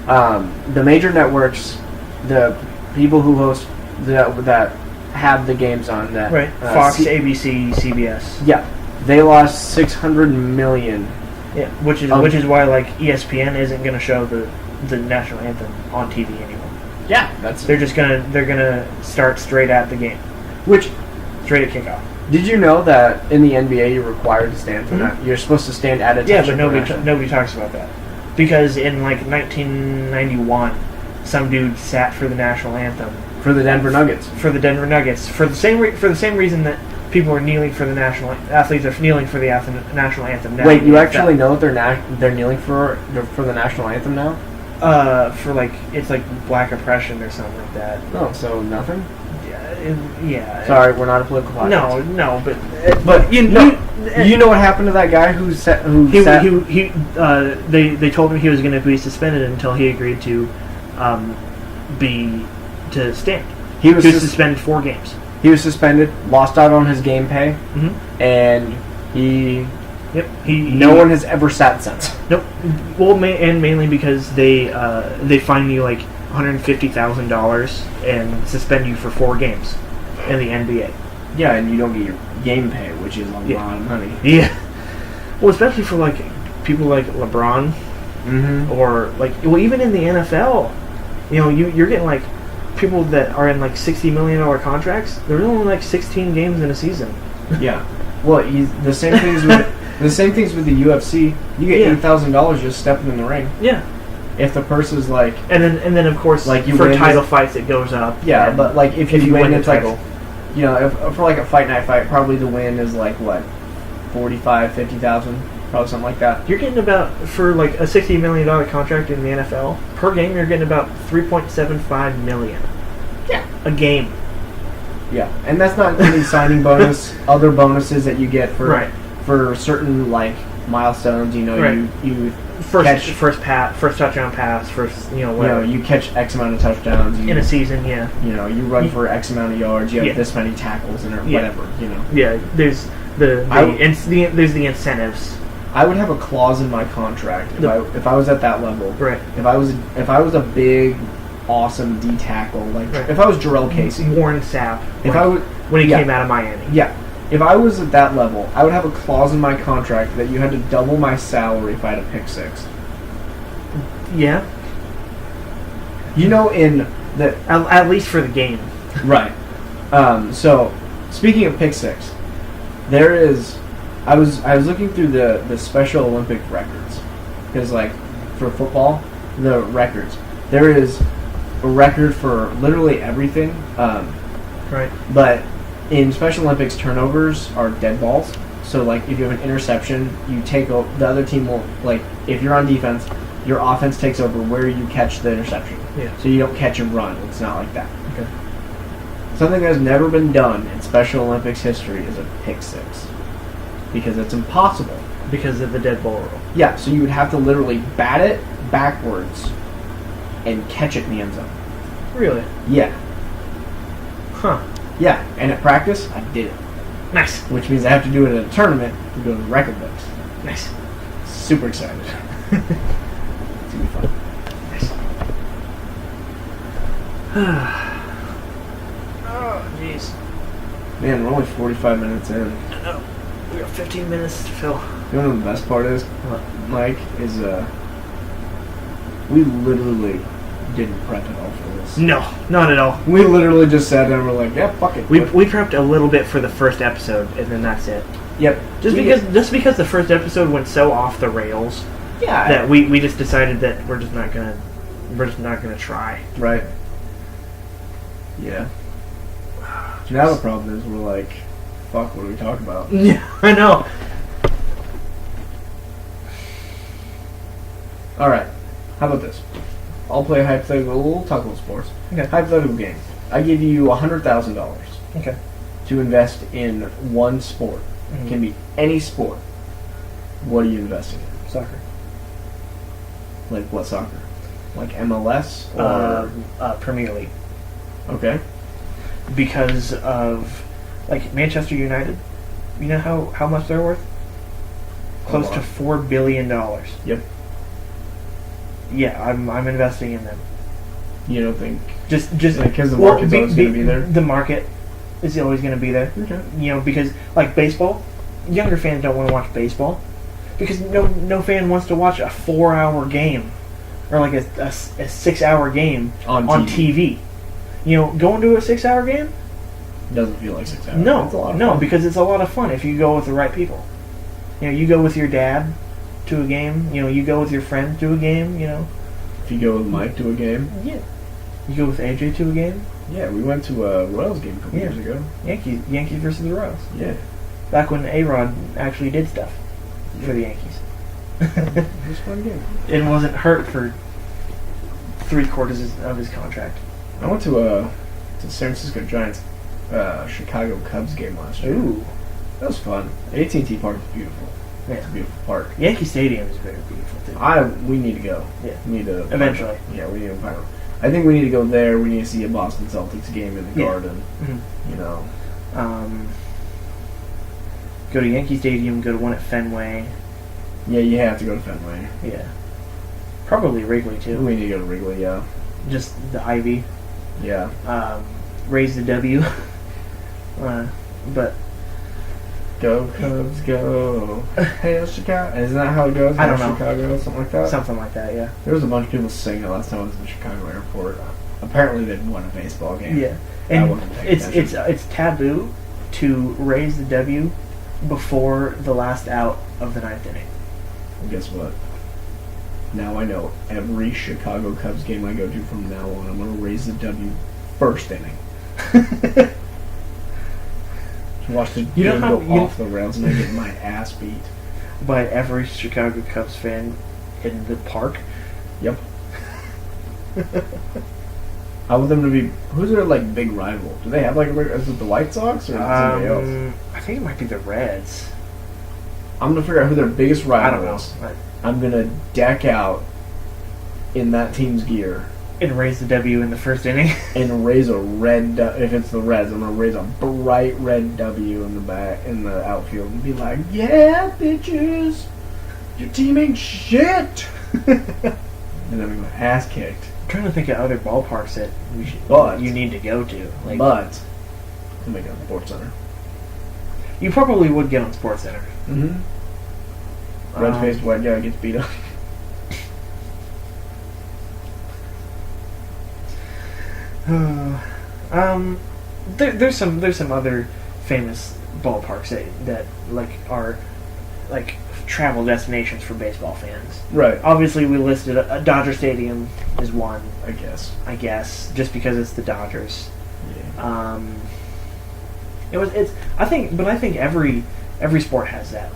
the major networks, the people who host that have the games on that, Right. Fox, ABC, CBS. Yeah, they lost $600 million. Yeah, which is why like ESPN isn't going to show the national anthem on TV anymore. Yeah, They're gonna start straight at the game, straight at kickoff. Did you know that in the NBA you're required to stand for Mhm. that? You're supposed to stand at attention. Yeah, but for national. nobody talks about that, because in like 1991, some dude sat for the national anthem For the Denver Nuggets. for the Denver Nuggets for the same reason that people are kneeling for the athletes are kneeling for the national anthem now. Wait, you actually know that they're kneeling for the national anthem now? For like it's like black oppression or something like that. Oh, so nothing? Yeah. Sorry, we're not a political podcast. No, but You know what happened to that guy who sat? They told him he was going to be suspended until he agreed to stand. He was suspended 4 games. He was suspended, lost out on his game pay, Mm-hmm. and he. Yep. No one has ever sat since. Nope. Well, mainly because they fine you like $150,000 and suspend you for 4 games in the NBA. Yeah, and you don't get your game pay, which is a lot of money. Yeah. Well, especially for like people like LeBron, or like even in the NFL, you're getting like people that are in like $60 million contracts. There's only like 16 games in a season. Yeah. Well, the same things with the UFC. You get $8,000 just stepping in the ring. Yeah. If the purse is like, and then of course like you for win title fights it goes up. Yeah, but like if you win, the it's like, title. if for like a fight night fight, probably the win is like what, 45, 50,000, probably something like that. You're getting about, for like a $60 million contract in the NFL per game, you're getting about $3.75 million. Yeah, a game. Yeah, and that's not including signing bonus, other bonuses that you get for certain like milestones. Right. You first touchdown pass, whatever. You catch X amount of touchdowns in a season. Yeah. You run for X amount of yards. You have this many tackles and whatever. Yeah. There's there's the incentives. I would have a clause in my contract if I was at that level. Right. If I was a big, awesome D tackle, if I was Jarrell Casey, Warren Sapp, when he came out of Miami. Yeah. If I was at that level, I would have a clause in my contract that you had to double my salary if I had a pick six. Yeah. In the at least for the game. Right. So, speaking of pick six, there is. I was looking through the Special Olympic records because for football, the records there is a record for literally everything. Right. But in Special Olympics, turnovers are dead balls. So, if you have an interception, you take the other team will, if you're on defense, your offense takes over where you catch the interception. Yeah. So you don't catch and run. It's not like that. Okay. Something that has never been done in Special Olympics history is a pick six. Because it's impossible. Because of the dead ball rule. Yeah, so you would have to literally bat it backwards and catch it in the end zone. Really? Yeah. Huh. Yeah, and at practice, I did it. Nice. Which means I have to do it at a tournament to go to the record books. Nice. Super excited. It's going to be fun. Nice. Oh, jeez. Man, we're only 45 minutes in. I know. We got 15 minutes to fill. You know what the best part is, What? Mike, is we literally didn't prep at all for this. No, not at all. We literally just sat down and we're like, yeah, fuck it. We prepped a little bit for the first episode, and then that's it. Yep. Just because the first episode went so off the rails Yeah. that we just decided that we're just not gonna try. Right. Yeah. So now the problem is we're like, fuck, what do we talk about? Yeah, I know. Alright. How about this? I'll play a hypothetical, we'll talk about sports. Okay. Hypothetical game. I give you $100,000 Okay. to invest in one sport. Mhm. It can be any sport. What are you investing in? Soccer. Like what soccer? Like MLS or Premier League. okay. Because of like Manchester United. You know how much they're worth? Close to $4 billion. Yep. Yeah, I'm investing in them. You don't think Just because the market's always going to be there? The market is always going to be there. Okay. You know, because like baseball, younger fans don't want to watch baseball because no fan wants to watch a 4-hour game or like a 6-hour game On TV. You know, going to a 6-hour game? Doesn't feel like 6 hours. No, It's a lot of no, fun. because it's a lot of fun if you go with the right people. You know, you go with your dad to a game. You know, you go with your friend to a game. You know, If you go with Mike to a game, yeah. You go with AJ to a game. yeah, we went to a Royals game a couple Yeah. years ago. Yankees versus the Royals. Yeah, Back when A-Rod actually did stuff for the Yankees. it was a fun game. It wasn't hurt for 3/4 of his contract. I went to San Francisco Giants, Chicago Cubs game last year. Ooh, That was fun. AT&T Park is beautiful. yeah. It's a beautiful park. Yankee Stadium is very beautiful too. We need to go. Yeah. We need to Eventually. Yeah, we need to find. I think we need to go there. We need to see a Boston Celtics game in the Yeah. Garden. Mhm. You know. Go to Yankee Stadium. Go to one at Fenway. Yeah, you have to go to Fenway. Yeah. Probably Wrigley too. We need to go to Wrigley. Yeah. Just the Ivy. Yeah. Raise the W. But Go Cubs, go! Hail Chicago! Isn't that how it goes? I don't Hail know. Chicago, something like that. something like that, yeah. There was a bunch of people singing it last time I was in the Chicago airport. Apparently, they'd won a baseball game. Yeah, I and wasn't paying attention. it's taboo to raise the W before the last out of the 9th inning. And guess what? Now I know every Chicago Cubs game I go to from now on, I'm going to raise the W first inning. Watch the You know game how- go off the rails and I get my ass beat. By every Chicago Cubs fan in the park. Yep. I want them to be. Who's their like big rival? Do they have like a big? Is it the White Sox or is it somebody else? I think it might be the Reds. I'm gonna figure out who their biggest I rival don't know. is. I'm gonna deck out in that team's gear And raise the W in the first inning. and raise a red. If it's the Reds, I'm gonna raise a bright red W in the back in the outfield and be like, "Yeah, bitches, your team ain't shit." And then we get my ass kicked. I'm trying to think of other ballparks that you need to go to. Like, But I'm making a Sports Center. you probably would get on Sports Center. Mm-hmm. Red-faced white guy gets beat up. There's some other famous ballparks that like are like travel destinations for baseball fans. Right. Obviously, we listed a Dodger Stadium is one, I guess. I guess, just because it's the Dodgers. Yeah. I think every sport has that.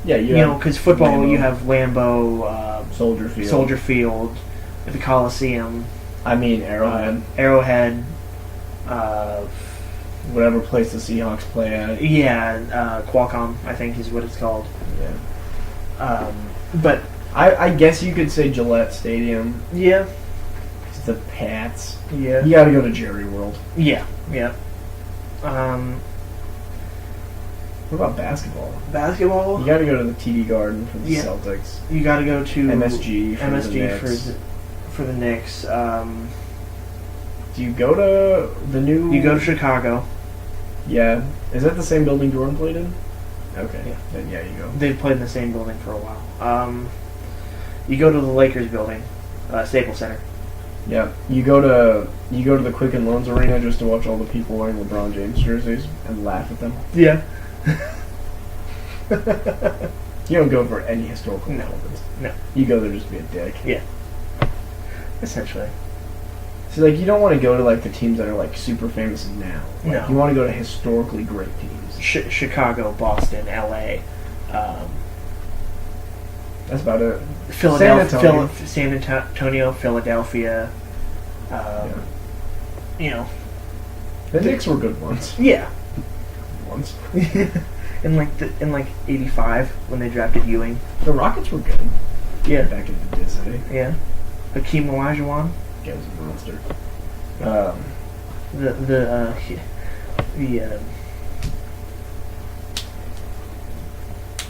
Yeah, You know, because football Lambeau. you have Lambeau, Soldier Field. Soldier Field, the Coliseum, I mean Arrowhead. Arrowhead. Whatever place the Seahawks play at. Qualcomm, I think is what it's called. Yeah. But I guess you could say Gillette Stadium. yeah, It's the Pats. yeah, You gotta go to Jerry World. yeah. What about basketball? Basketball, You gotta go to the TD Garden for the Yeah. Celtics. you got to go to MSG for the MSG Knicks. for the Knicks. Do you go to the new? You go to Chicago. Yeah. Is that the same building Jordan played in? Okay. Yeah. Then yeah, you go. They've played in the same building for a while. You go to the Lakers building, Staples Center. Yeah. You go to the Quicken Loans Arena just to watch all the people wearing LeBron James jerseys and laugh at them. Yeah. You don't go for any historical relevance. No. You go there just to be a dick. Yeah. Essentially. So like you don't want to go to like the teams that are like super famous now. Like, No. You want to go to historically great teams. Chicago, Boston, L.A., That's about it. Philadelphia, San Antonio, Philadelphia. Yeah. You know. The Knicks were good once. Yeah. Once. in like '85 when they drafted Ewing. The Rockets were good. Yeah. Back in the day. Yeah. Hakeem Olajuwon. Guy was a monster.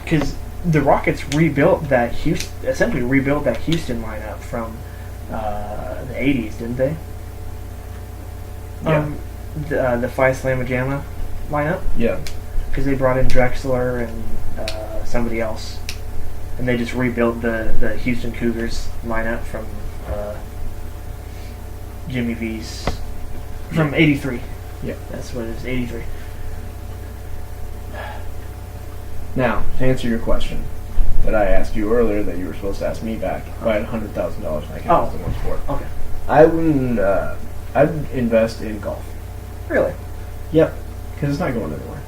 Because the Rockets essentially rebuilt that Houston lineup from the '80s, didn't they? Yeah. The Phi Slamma Jamma lineup, Yeah. because they brought in Drexler and somebody else, and they just rebuilt the Houston Cougars lineup from Jimmy V's from '83. Yeah. That's what it is, '83. Now, to answer your question that I asked you earlier that you were supposed to ask me back, if I had $100,000 I could invest in one sport. Okay. I wouldn't. I'd invest in golf. Really? Yep. Because it's not going anywhere.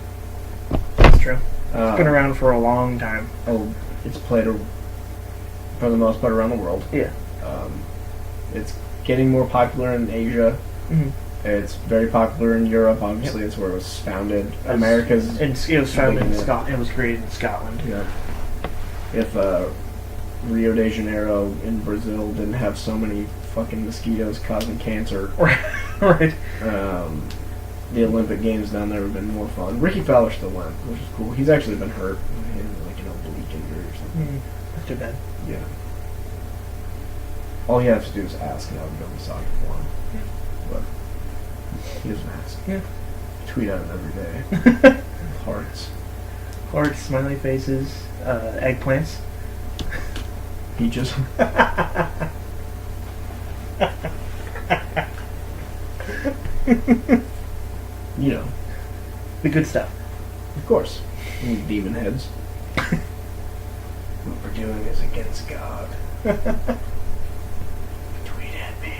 That's true. It's been around for a long time. Oh, it's played for the most part around the world. Yeah. It's getting more popular in Asia. Mm-hmm. It's very popular in Europe. Obviously, it's where it was founded. America's. And it was founded in making it. Scotland. It was created in Scotland. Yeah. If Rio de Janeiro in Brazil didn't have so many fucking mosquitoes causing cancer, Right. The Olympic Games down there would have been more fun. Ricky Fowler still went, which is cool. He's actually been hurt. He had like an oblique injury or something. That's too bad. Yeah. All you have to do is ask, and I would go to soccer for him. But he doesn't ask. Yeah. Tweet at him every day. Hearts. Hearts, smiley faces, eggplants. Peaches. You know, The good stuff. of course. You demon heads. What we're doing is against God. Tweet at me.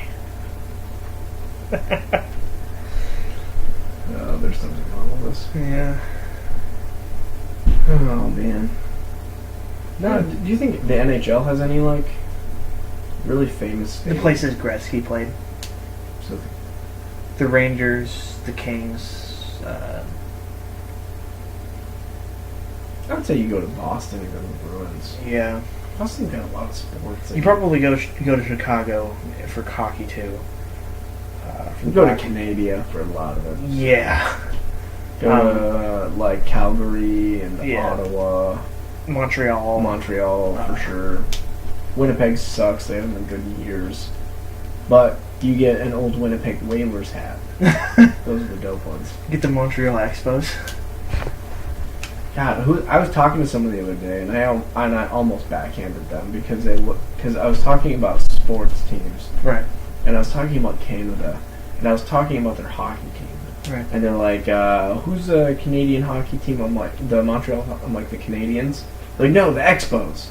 Oh, there's something wrong with this. Yeah. Oh, man. No, do you think the NHL has any, like, really famous The places Gretzky played. So, The Rangers, the Kings. I would say you go to Boston, you go to the Bruins. Yeah. Boston's got a lot of sports. You probably go to Chicago for hockey too. You go to Canada for a lot of it. Yeah. Go to, like, Calgary and Yeah. Ottawa. Montreal. For sure. Winnipeg sucks. They haven't been good in years. But you get an old Winnipeg Whalers hat. Those are the dope ones. Get the Montreal Expos. God, I was talking to someone the other day, and I almost backhanded them because I was talking about sports teams, Right. and I was talking about Canada, and I was talking about their hockey team. Right. And they're like, who's the Canadian hockey team? I'm like, the Montreal, I'm like, the Canadians? They're like, no, the Expos.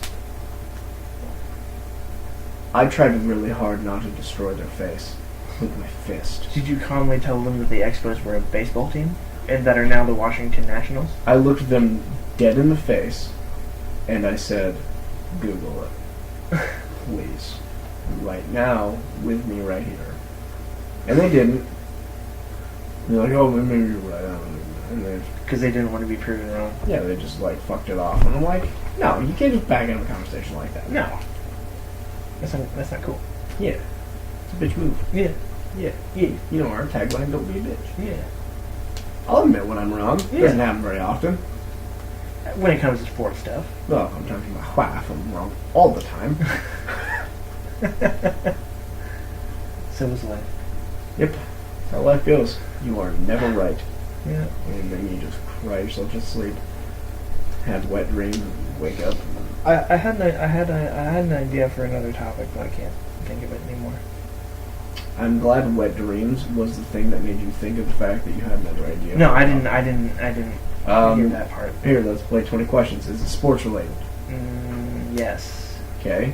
I tried really hard not to destroy their face with my fist. Did you calmly tell them that the Expos were a baseball team and that are now the Washington Nationals? I looked them dead in the face, and I said, Google it. Please. Right now, with me right here. And they didn't. They're like, oh, maybe you're right. And they, Because they didn't want to be proven wrong. yeah, they just, like, fucked it off. And I'm like, no, you can't just back out of a conversation like that. No. That's not cool. Yeah. It's a bitch move. Yeah. Yeah. Yeah. You know our tagline, don't be a bitch. Yeah. I'll admit when I'm wrong. Yeah. It doesn't happen very often. When it comes to sports stuff. Well, I'm talking about wife. I'm wrong all the time. So is life. Yep. how life goes. You are never right. Yeah. And then you just cry yourself to sleep. Have wet dreams and wake up. I had an idea for another topic, but I can't think of it anymore. I'm glad wet dreams was the thing that made you think of the fact that you had another idea. No, I didn't hear that part. Here, let's play 20 questions. Is it sports related? Yes. Okay.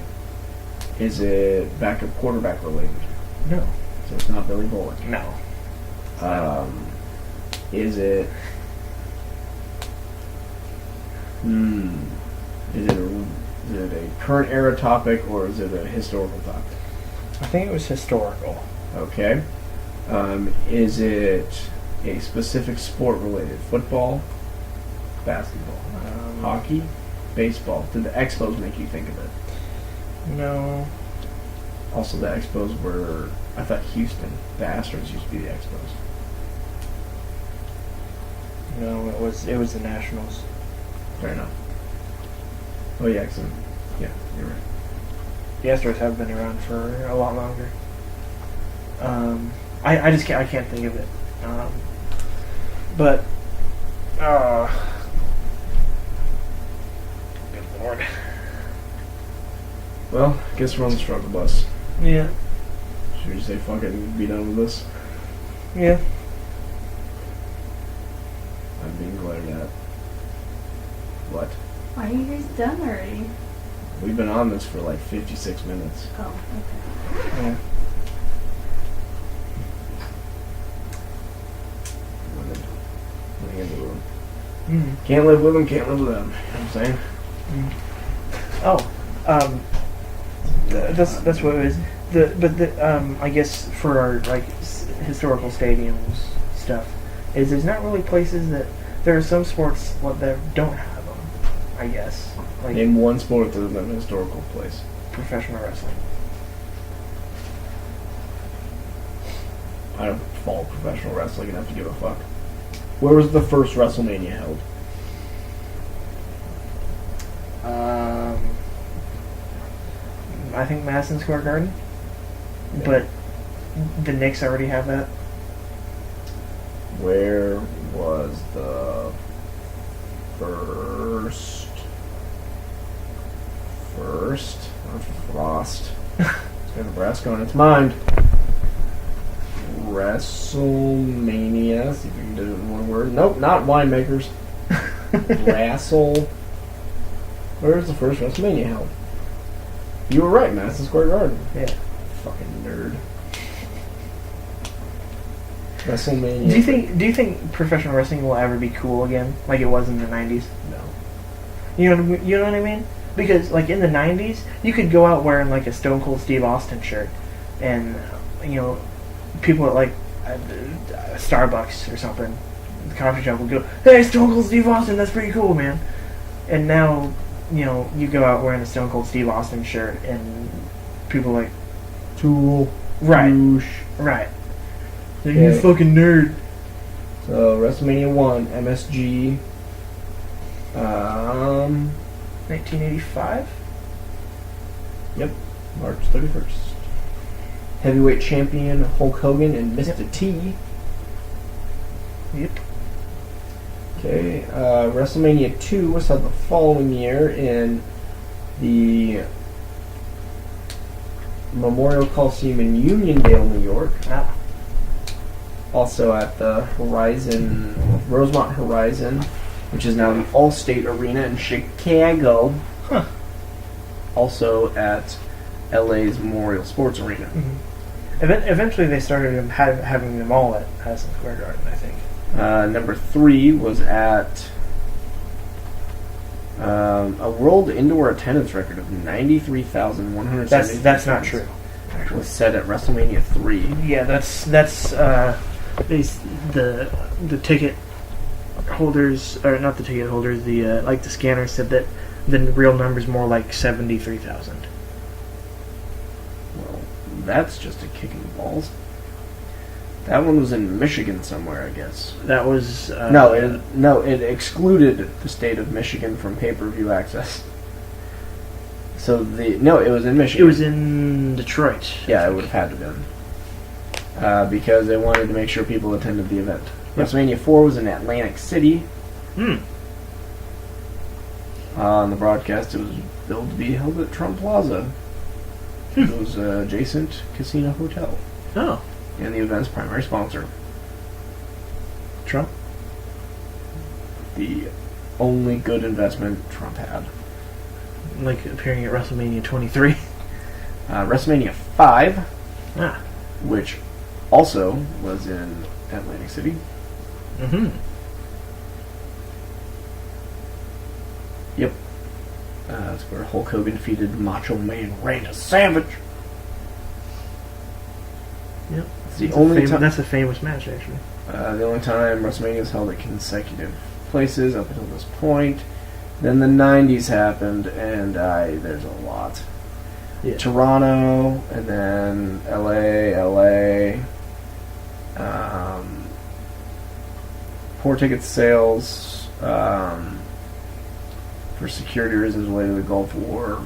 Is it backup quarterback related? No. So it's not Billy Bullock. No. Is it? Is it a current era topic or is it a historical topic? I think it was historical. Okay. Is it a specific sport related? Football, basketball, hockey, baseball? Did the Expos make you think of it? No. Also, the Expos were, I thought Houston, the Astros used to be the Expos. No, it was the Nationals. Fair enough. Oh yeah, yeah, you're right. The Astros have been around for a lot longer. I just can't think of it. But good lord. Well, guess we're on the struggle bus. Yeah. Should we just say fuck it and be done with this? Yeah. I'm being glared at. What? Why are you guys done already? We've been on this for like 56 minutes. Oh, okay. Yeah. What are you gonna do with them? Mm. Can't live with them, can't live with them. You know what I'm saying? That's what it is. I guess for our historical stadiums stuff, is there's not really places that there are some sports that don't have them. I guess Name one sport that is an historical place. professional wrestling. I don't follow professional wrestling enough to give a fuck. Where was the first WrestleMania held? I think Madison Square Garden, but the Knicks already have that. Where was the first Frost? It's got Nebraska on its mind. WrestleMania. See if we can do it in one word. Nope, not winemakers. Where's the first WrestleMania held? You were right, Madison Square Garden. Yeah. Fucking nerd. WrestleMania. Do you think professional wrestling will ever be cool again, like it was in the '90s? No. You know what I mean? Because like in the '90s, you could go out wearing like a Stone Cold Steve Austin shirt, and people at like Starbucks or something, the coffee shop would go, "Hey, Stone Cold Steve Austin, that's pretty cool, man." And now, you go out wearing a Stone Cold Steve Austin shirt, and people are like, Tool. right, Douche. right. Okay. You fucking nerd. So WrestleMania 1, MSG. 1985. Yep, March 31st. Heavyweight champion Hulk Hogan and Mr. T. Yep. Okay, WrestleMania 2 was held the following year in the Memorial Coliseum in Uniondale, New York. Ah. Also at the Rosemont Horizon, which is now the Allstate Arena in Chicago. Huh. Also at LA's Memorial Sports Arena. Mm-hmm. Eventually, they started having them all at Madison Square Garden, I think. Number 3 was at a world indoor attendance record of 93,170. That's not true. Was set at WrestleMania 3. Yeah, that's the ticket holders, or not the ticket holders, the the scanner said that the real number's more like 73,000. Well, that's just a kick in the balls. That one was in Michigan somewhere, I guess. That was it excluded the state of Michigan from pay-per-view access. So it was in Michigan. It was in Detroit. Yeah, it would have had to have because they wanted to make sure people attended the event. Yep. WrestleMania 4 was in Atlantic City. Hmm. On the broadcast, it was billed to be held at Trump Plaza. It was adjacent casino hotel, Oh, and the event's primary sponsor. Trump. The only good investment Trump had. Like appearing at WrestleMania 23. WrestleMania 5, Ah. which also was in Atlantic City. Mm-hmm. Yep. That's where Hulk Hogan defeated Macho Man Randy Savage. Yep. It's the only time. That's a famous match, actually. The only time WrestleMania is held at consecutive places up until this point. Then the 90s happened, and there's a lot. Yeah. Toronto, and then LA. Poor ticket sales for security reasons related to the Gulf War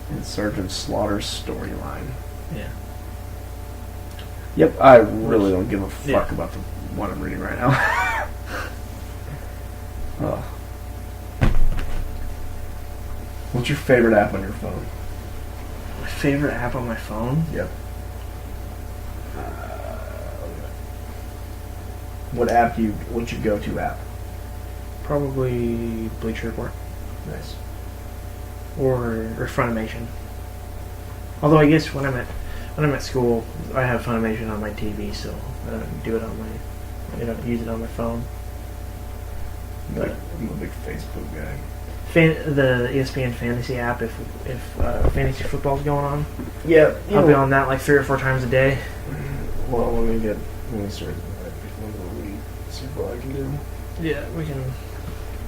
and Sergeant Slaughter's storyline. Yeah. Yep, I really don't give a fuck Yeah. about what I'm reading right now. Oh. What's your favorite app on your phone? My favorite app on my phone? Yep. What's your go-to app? Probably Bleacher Report. Nice. Or Funimation. Although I guess when I'm at school, I have Funimation on my TV, so I don't do it on my, I don't use it on my phone. But I'm a big Facebook guy. the ESPN Fantasy app, if fantasy football's going on, Yeah, I'll be on that like 3 or 4 times a day. Well, let me start. Let me see what I can do. Yeah, we can.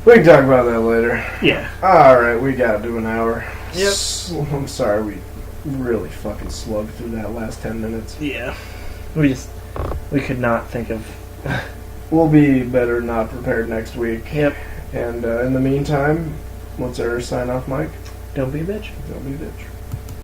We can talk about that later. Yeah. All right, we gotta do an hour. Yep. I'm sorry, we really fucking slugged through that last 10 minutes. Yeah. We could not think of. We'll be better not prepared next week. Yep. And in the meantime, what's our sign off, Mike? Don't be a bitch. Don't be a bitch.